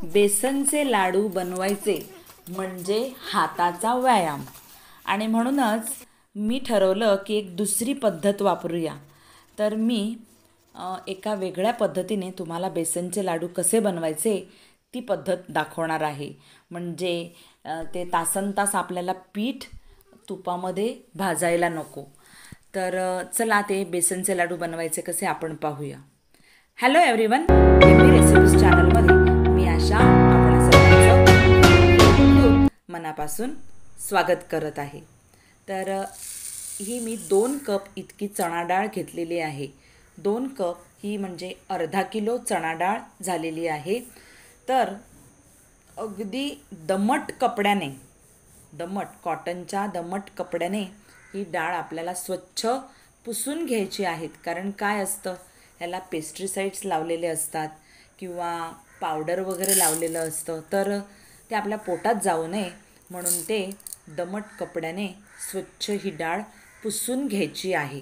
बेसनचे लाडू बनवायचे म्हणजे हाताचा व्यायाम. आणि म्हणूनच मी ठरवलं की एक दुसरी पद्धत वापरूया. तर मी एका वेगळ्या पद्धतीने तुम्हाला बेसनचे लाडू कसे बनवायचे ती पद्धत दाखवणार आहे. म्हणजे ते तासनतास आपल्याला पीठ तुपामध्ये भाजायला नको. तर चला ते बेसनचे लाडू बनवायचे कसे आपण पाहूया. हॅलो एव्हरीवन, एमबी रेसिपीज चॅनलमध्ये मी आशा आपणा सर्वांचं मनापासून स्वागत करत आहे. तर ही मी 2 कप इतकी चणा डाळ घेतलेली आहे. 2 कप ही म्हणजे अर्धा किलो चणा डाळ झालेली आहे. तर अगदी दमट कपड्याने, कॉटनच्या दमट कपड्याने ही डाळ आपल्याला स्वच्छ पुसून घ्यायची आहेत. कारण काय असतं, ह्याला पेस्ट्रीसाइड्स लावलेले असतात किंवा पावडर वगैरे लावलेलं असतं. तर ते आपल्या पोटात जाऊ नये म्हणून ते दमट कपड्याने स्वच्छ ही डाळ पुसून घ्यायची आहे.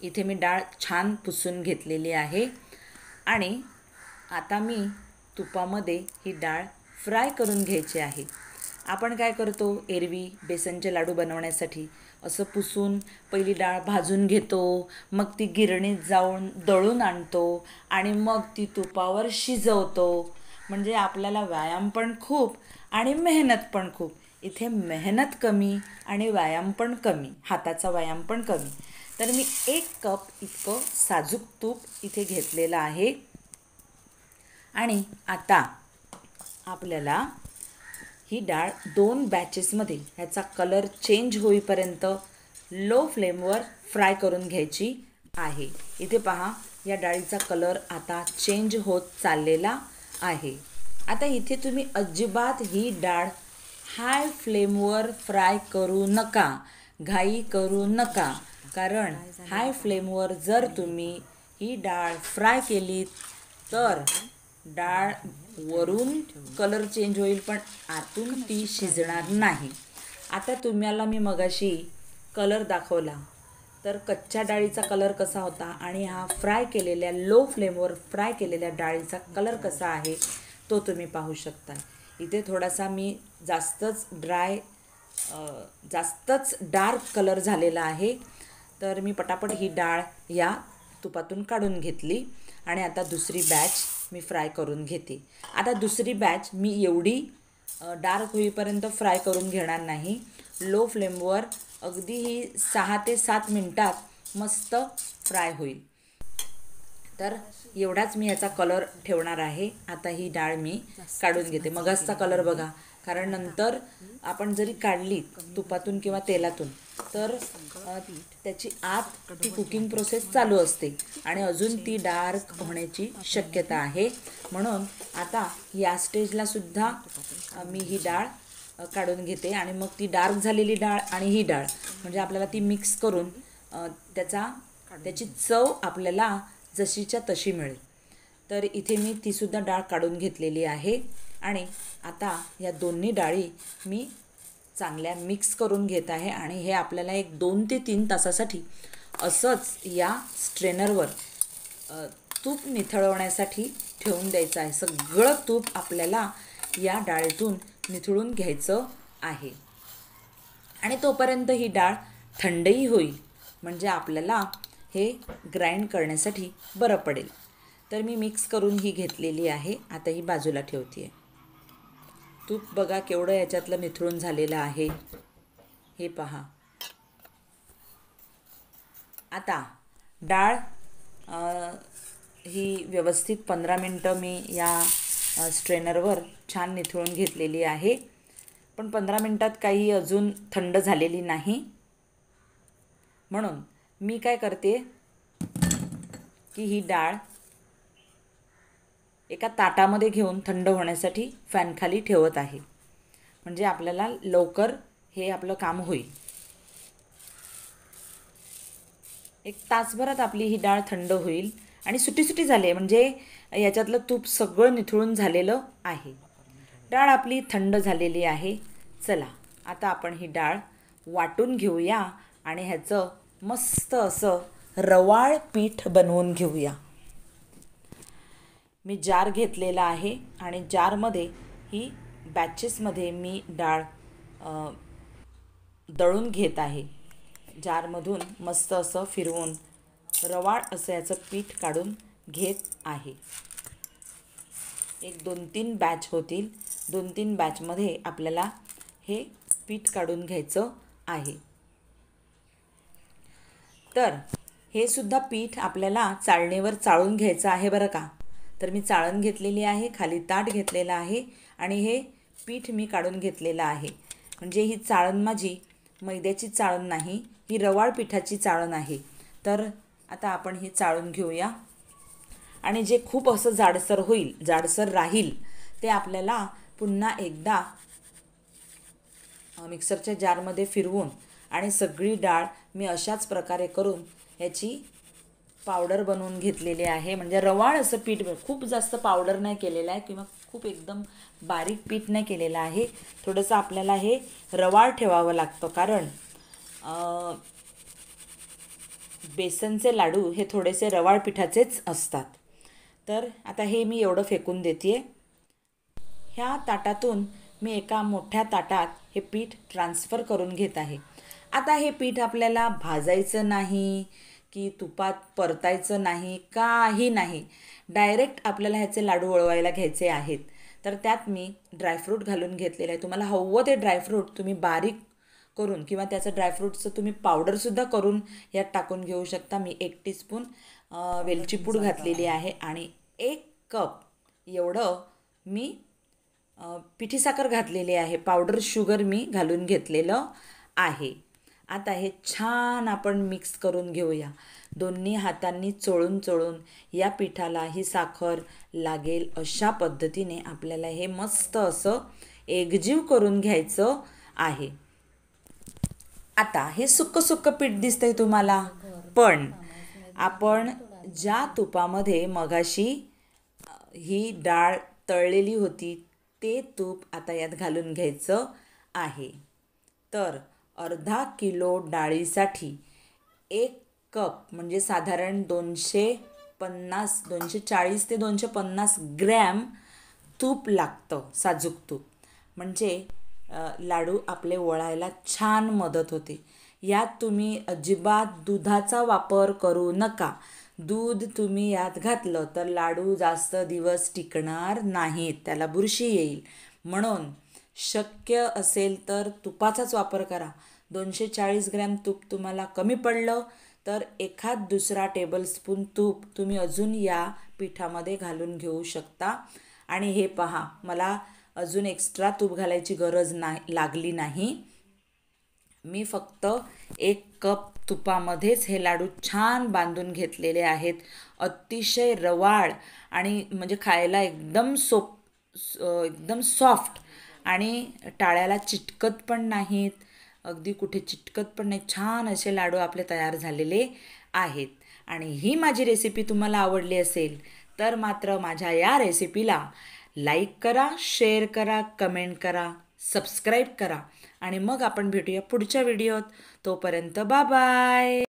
इथे मी डाळ छान पुसून घेतलेली आहे. आणि आता मी तुपामध्ये ही डाळ फ्राय करून घ्यायची आहे. आपण काय करतो, एरवी बेसनचे लाडू बनवण्यासाठी असं पुसून पहिली डाळ भाजून घेतो, मग ती गिरणीत जाऊन दळून आणतो आणि मग ती तुपावर शिजवतो. म्हणजे आपल्याला व्यायाम पण खूप आणि मेहनत पण खूप. इथे मेहनत कमी आणि व्यायाम पण कमी, हाताचा व्यायाम पण कमी. तर मी 1 कप इतकं साजूक तूप इथे घेतलेलं आहे. आणि आता आपल्याला ही डाळ 2 बॅचेसमध्ये ह्याचा कलर चेंज होईपर्यंत लो फ्लेमवर फ्राय करून घ्यायची आहे. इथे पहा, या डाळीचा कलर आता चेंज होत चाललेला आहे. आता इथे तुम्ही अजिबात ही डाळ हाय फ्लेमवर फ्राय करू नका, घाई करू नका. कारण हाय फ्लेमवर जर तुम्ही ही डाळ फ्राय केलीत तर डाळ वरून कलर चेंज होईल पण आतून ती शिजणार नाही. आता तुम्हाला मी मगाशी कलर दाखवला तर कच्च्या डाळीचा कलर कसा होता आणि हा फ्राय केलेल्या लो फ्लेमवर फ्राय केलेल्या डाळीचा कलर कसा आहे तो तुम्ही पाहू शकता. इथे थोडासा मी जास्तच डार्क कलर झालेला आहे. तर मी पटापट ही डाळ या तुपातून काढून घेतली आणि आता दुसरी बॅच मी फ्राय करून घेते. आता दुसरी बॅच मी एवढी डार्क होईपर्यंत फ्राय करून घेणार नाही. लो फ्लेमवर अगदी ही 6 ते 7 मिनटात मस्त फ्राय होईल. तर एवढाच मी याचा कलर ठेवणार आहे. आता ही डाळ मी काढून घेते. मगाचचा कलर बघा, कारण नंतर आपण जरी काढली तुपातून किंवा तेलातून तर त्याची आत ती कुकिंग प्रोसेस चालू असते आणि अजून ती डार्क होण्याची शक्यता आहे. म्हणून आता या स्टेजला सुद्धा मी ही डाळ काढून घेते आणि मग ती डार्क झालेली डाळ आणि ही डाळ म्हणजे आपल्याला ती मिक्स करून त्याची चव आपल्याला जशीच्या तशी मिळेल. तर इथे मी तीसुद्धा डाळ काढून घेतलेली आहे. आणि आता या दोन्ही डाळी मी चांगल्या मिक्स करून घेत आहे. आणि हे आपल्याला एक 2 ते 3 तासासाठी असंच या स्ट्रेनरवर तूप निथळवण्यासाठी ठेवून द्यायचं आहे. सगळं तूप आपल्याला या डाळीतून निथळून घ्यायचं आहे. आणि तोपर्यंत ही डाळ थंडही होईल म्हणजे आपल्याला हे ग्राइंड करण्यासाठी बरं पडेल. तर मी मिक्स करून ही घेतलेली आहे. आता ही बाजूला ठेवते आहे. तूप बघा केवढं याच्यातलं निथळून झालेलं आहे, हे पहा. आता डाळ ही व्यवस्थित 15 मिनटं मी या स्ट्रेनरवर छान निथळून घेतलेली आहे. पण 15 मिनटात काही अजून थंड झालेली नाही. म्हणून मी काय करते की ही डाळ एका ताटामध्ये घेऊन थंड होण्यासाठी फॅनखाली ठेवत आहे. म्हणजे आपल्याला लवकर हे आपलं काम होईल. 1 तासभरात आपली ही डाळ थंड होईल आणि सुटी झाली आहे. म्हणजे याच्यातलं तूप सगळं निथळून झालेलं आहे. डाळ आपली थंड झालेली आहे. चला आता आपण ही डाळ वाटून घेऊया आणि ह्याचं मस्त असं रवाळ पीठ बनवून घेऊया. मी जार घेतलेला आहे आणि जारमध्ये ही बॅचेसमध्ये मी डाळ दळून घेत आहे. जारमधून मस्त असं फिरवून रवाळ असं याचं पीठ काढून घेत आहे. एक 2-3 बॅच होतील. 2-3 बॅचमध्ये आपल्याला हे पीठ काढून घ्यायचं आहे. तर हे सुद्धा पीठ आपल्याला चाळणीवर चाळून घ्यायचं आहे बरं का. तर मी चाळण घेतलेली आहे, खाली ताट घेतलेलं आहे आणि हे पीठ मी काढून घेतलेलं आहे. म्हणजे ही चाळण माझी मैद्याची चाळण नाही, ही रवाळ पिठाची चाळण आहे. तर आता आपण ही चाळून घेऊया आणि जे खूप असं जाडसर होईल, जाडसर राहील ते आपल्याला पुन्हा एकदा मिक्सरच्या जारमध्ये फिरवून आणि सगळी डाळ मी अशाच प्रकारे करून याची पावडर बनवून घेतलेली आहे. म्हणजे रवाळ असं पीठ, खूप जास्त पावडर नाही केलेलं आहे किंवा खूप एकदम बारीक पीठ नाही केलेलं आहे. थोडंसं आपल्याला हे रवाळ ठेवावं लागतं कारण बेसनचे लाडू हे थोडेसे रवाळ पिठाचेच असतात. तर आता हे मी एवढं फेकून देते. ह्या ताटातून मी एका मोठ्या ताटात हे पीठ ट्रान्सफर करून घेत आहे. आता हे पीठ आपल्याला भाजायचं नाही की तुपात परतायचं नाही, काही नाही. डायरेक्ट आपल्याला ह्याचे लाडू वळवायला घ्यायचे आहेत. तर त्यात मी ड्रायफ्रूट घालून घेतलेलं आहे. तुम्हाला हवं ते ड्रायफ्रूट तुम्ही बारीक करून किंवा त्याचं ड्रायफ्रूटचं तुम्ही पावडरसुद्धा करून यात टाकून घेऊ शकता. मी 1 टीस्पून वेलची पूड घातलेली आहे आणि 1 कप एवढं मी पिठी साखर घातलेली आहे. पावडर शुगर मी घालून घेतलेलं आहे. आता हे छान आपण मिक्स करून घेऊया. दोन्ही हातांनी चोळून चोळून या पिठाला ही साखर लागेल अशा पद्धतीने आपल्याला हे मस्त असं एकजीव करून घ्यायचं आहे. आता हे सुक्क सुक्क पीठ दिसतंय तुम्हाला, पण आपण ज्या तुपामध्ये मगाशी ही डाळ तळलेली होती ते तूप आता यात घालून घ्यायचं आहे. तर अर्धा किलो डाळीसाठी 1 कप म्हणजे साधारण 240 ते 250 ग्रॅम तूप लागतं, साजूक तूप. म्हणजे लाडू आपले वळायला छान मदत होते. यात तुम्ही अजिबात दुधाचा वापर करू नका. दूध तुम्ही यात घातलं तर लाडू जास्त दिवस टिकणार नाहीत, त्याला बुरशी येईल. म्हणून शक्य असेल तर तुपाचाच वापर करा. 240 ग्रॅम तूप तुम्हाला कमी पडलं तर एखाद दुसरा टेबलस्पून तूप तुम्ही अजून या पिठामध्ये घालून घेऊ शकता. आणि हे पहा, मला अजून एक्स्ट्रा तूप घालायची गरज लागली नाही. मी फक्त 1 कप तुपामध्येच हे लाडू छान बांधून घेतलेले आहेत. अतिशय रवाळ आणि म्हणजे खायला एकदम एकदम सॉफ्ट आणि टाळ्याला चिटकत पण नाहीत, अगदी कुठे चिटकत पण नाही. छान असे लाडू आपले तयार झालेले आहेत. आणि ही माझी रेसिपी तुम्हाला आवडली असेल तर मात्र माझ्या या रेसिपीला लाईक करा, शेअर करा, कमेंट करा, सबस्क्राईब करा आणि मग आपण भेटूया पुढच्या व्हिडिओत. तोपर्यंत बाय बाय.